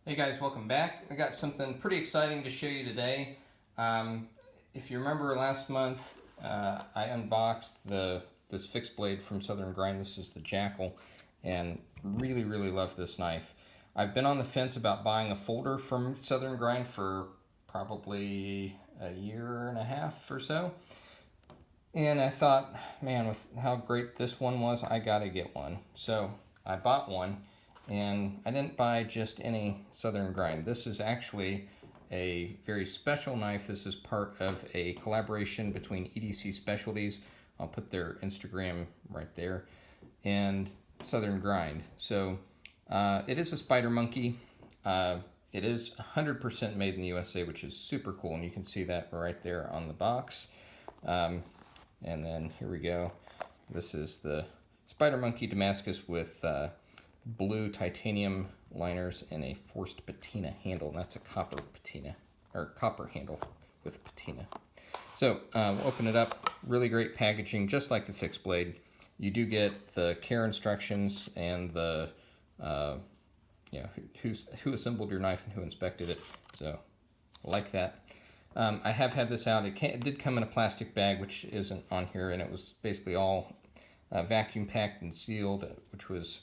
Hey guys, welcome back. I got something pretty exciting to show you today. If you remember last month, I unboxed this fixed blade from Southern Grind. This is the Jackal, and really love this knife. I've been on the fence about buying a folder from Southern Grind for probably a year and a half or so. And I thought, man, with how great this one was, I gotta get one. So I bought one. And I didn't buy just any Southern Grind. This is actually a very special knife. This is part of a collaboration between EDC Specialties. I'll put their Instagram right there. And Southern Grind. So it is a Spider Monkey. It is 100% made in the USA, which is super cool. And you can see that right there on the box. And then here we go. This is the Spider Monkey Damascus with blue titanium liners and a forced patina handle. And that's a copper patina, or copper handle with patina. So we'll open it up. Really great packaging, just like the fixed blade. You do get the care instructions and the who assembled your knife and who inspected it. So like that. I have had this out. It did come in a plastic bag, which isn't on here, and it was basically all vacuum packed and sealed, which was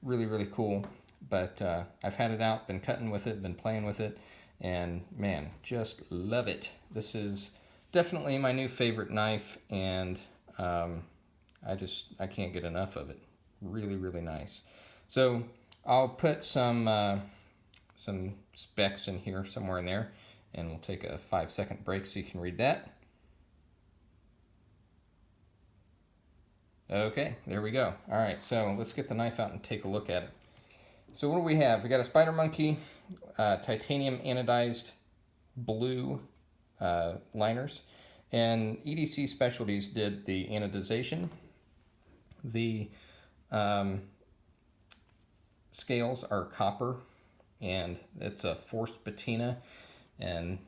really cool. But I've had it out, been cutting with it, been playing with it, and man, just love it. This is definitely my new favorite knife, and I can't get enough of it. Really nice. So I'll put some specs in here, somewhere in there, and we'll take a 5-second break so you can read that. Okay, there we go. All right, so let's get the knife out and take a look at it. So what do we have? We got a Spider Monkey, titanium anodized blue liners, and EDC Specialties did the anodization. The scales are copper, and it's a forced patina, and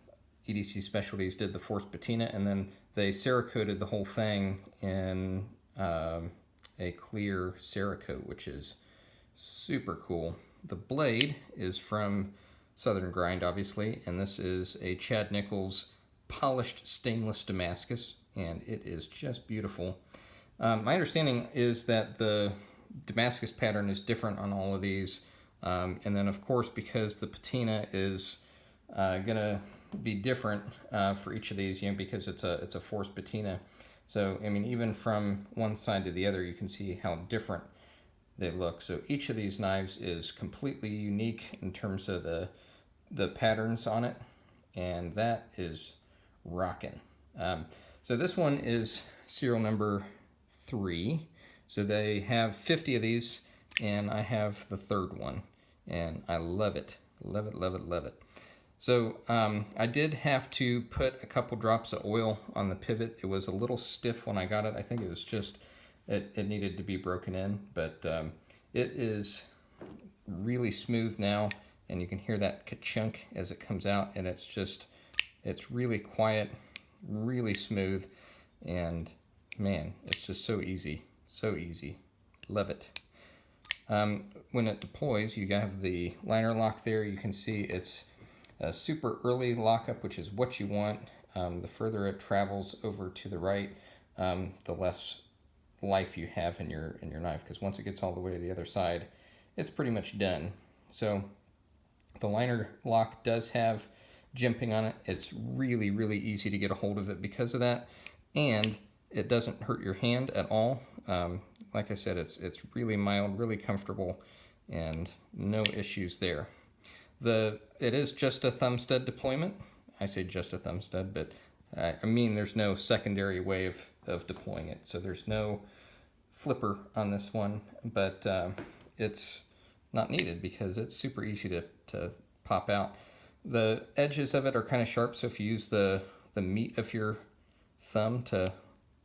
EDC Specialties did the forced patina, and then they Cerakoted the whole thing in a clear Cerakote, which is super cool. The blade is from Southern Grind, obviously, and this is a Chad Nichols polished stainless Damascus, and it is just beautiful. My understanding is that the Damascus pattern is different on all of these, and then of course, because the patina is gonna be different for each of these, because it's a forced patina. So, I mean, even from one side to the other, you can see how different they look. So each of these knives is completely unique in terms of the patterns on it, and that is rocking. So this one is serial number 3. So they have 50 of these, and I have the 3rd one, and I love it. Love it. So I did have to put a couple drops of oil on the pivot. It was a little stiff when I got it. I think it was just, it needed to be broken in, but it is really smooth now, and you can hear that ka-chunk as it comes out, and it's really quiet, really smooth, and man, it's just so easy. Love it. When it deploys, you have the liner lock there. You can see it's a super early lockup, which is what you want. The further it travels over to the right, the less life you have in your knife, because once it gets all the way to the other side, it's pretty much done. So the liner lock does have jimping on it. It's really easy to get a hold of it because of that, and it doesn't hurt your hand at all. Like I said, it's really mild, really comfortable, and no issues there. It is just a thumb stud deployment. I say just a thumb stud, but I mean there's no secondary way of deploying it. So there's no flipper on this one, but it's not needed because it's super easy to pop out. The edges of it are kind of sharp, so if you use the meat of your thumb to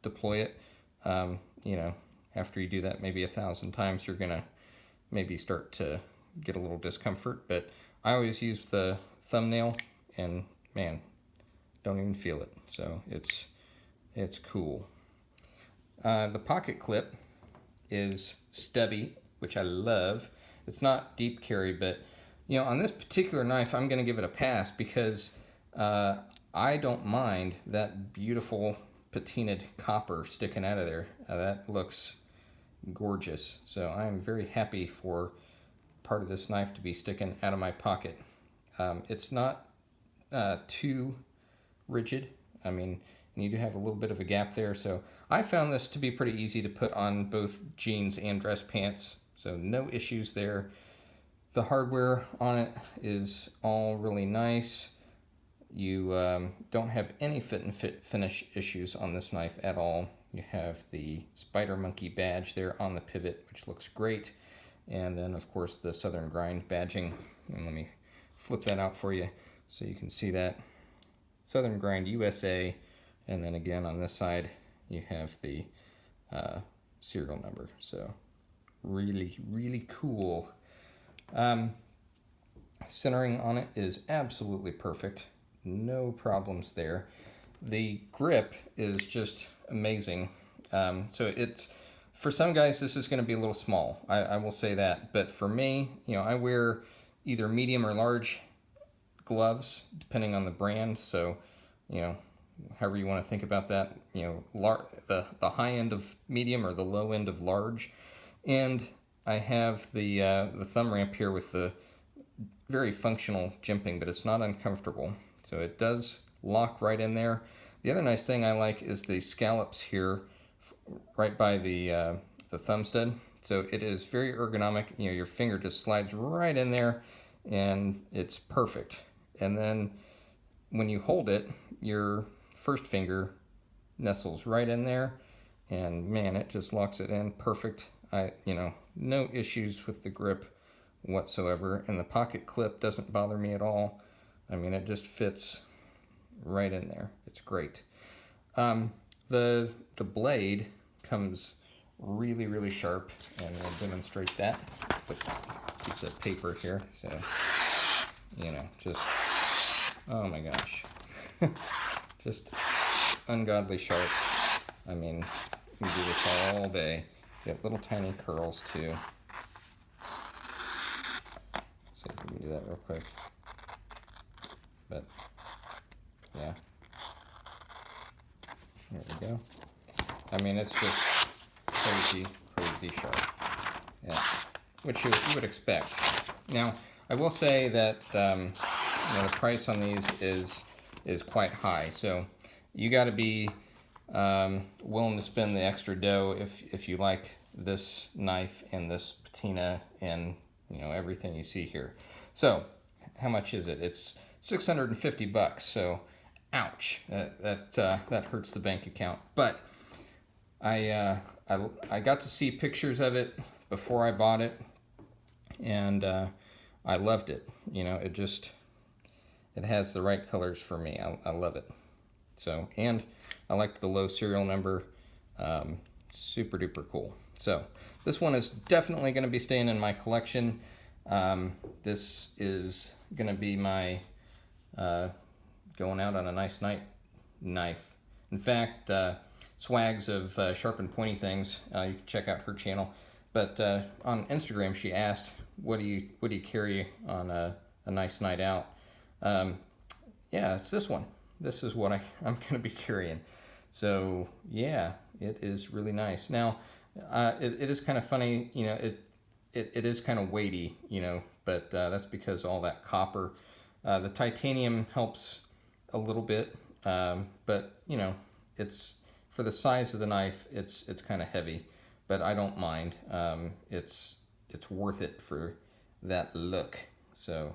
deploy it, after you do that maybe 1,000 times, you're gonna maybe start to get a little discomfort, but I always use the thumbnail, and man, don't even feel it. So it's cool. The pocket clip is stubby, which I love. It's not deep carry, but You know, on this particular knife, I'm going to give it a pass because I don't mind that beautiful patinaed copper sticking out of there. That looks gorgeous. So I'm very happy for part of this knife to be sticking out of my pocket. It's not too rigid. I mean, you do have a little bit of a gap there. So I found this to be pretty easy to put on both jeans and dress pants. So no issues there. The hardware on it is all really nice. You don't have any fit and finish issues on this knife at all. You have the spider monkey badge there on the pivot, which looks great. And then, of course, the Southern Grind badging. And let me flip that out for you so you can see that. Southern Grind USA. And then again, on this side, you have the serial number. So really, really cool. Centering on it is absolutely perfect. No problems there. The grip is just amazing. So it's, for some guys, this is going to be a little small. I will say that. But for me, you know, I wear either medium or large gloves, depending on the brand. So, you know, however you want to think about that, you know, the high end of medium or the low end of large. And I have the thumb ramp here with the very functional jimping, but it's not uncomfortable. So it does lock right in there. The other nice thing I like is the scallops here right by the thumb stud. So it is very ergonomic. You know, your finger just slides right in there and it's perfect. And then when you hold it, your first finger nestles right in there and man, it just locks it in perfect. You know, no issues with the grip whatsoever, and the pocket clip doesn't bother me at all. I mean, it just fits right in there. It's great. The blade comes really, really sharp, and we'll demonstrate that with a piece of paper here. So, you know, just, oh my gosh, just ungodly sharp. I mean, you can do this all day. You have little tiny curls too. Let's see if we can do that real quick. But yeah, there we go. I mean, it's just crazy, crazy sharp. Yeah, which you would expect. Now, I will say that you know, the price on these is quite high. So you got to be willing to spend the extra dough if you like this knife and this patina and, you know, everything you see here. So how much is it? It's $650. So ouch, that hurts the bank account. But I got to see pictures of it before I bought it, and I loved it. You know, it has the right colors for me. I love it. So, and I liked the low serial number. Super duper cool. So this one is definitely going to be staying in my collection. This is going to be my going out on a nice night knife. In fact, Swags of Sharp and Pointy Things, you can check out her channel. But on Instagram, she asked, "What do you carry on a nice night out?" Yeah, it's this one. This is what I'm going to be carrying. So yeah, it is really nice. Now, it is kind of funny, you know, it is kind of weighty, you know, but that's because all that copper. The titanium helps a little bit, but you know, it's for the size of the knife, it's kind of heavy, but I don't mind. It's worth it for that look. So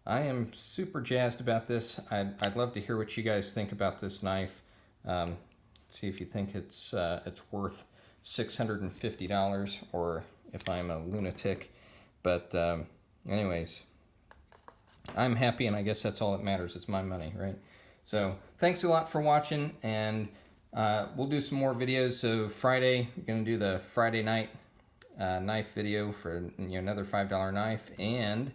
I am super jazzed about this. I'd love to hear what you guys think about this knife. See if you think it's worth $650 or if I'm a lunatic. But anyways, I'm happy, and I guess that's all that matters. It's my money, right? So thanks a lot for watching, and we'll do some more videos. So Friday, we're going to do the Friday night knife video for, you know, another $5 knife, and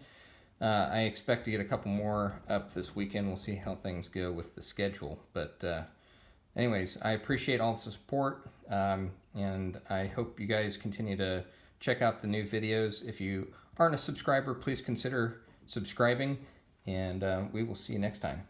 I expect to get a couple more up this weekend. We'll see how things go with the schedule. But anyways, I appreciate all the support, and I hope you guys continue to check out the new videos. If you aren't a subscriber, please consider subscribing, and we will see you next time.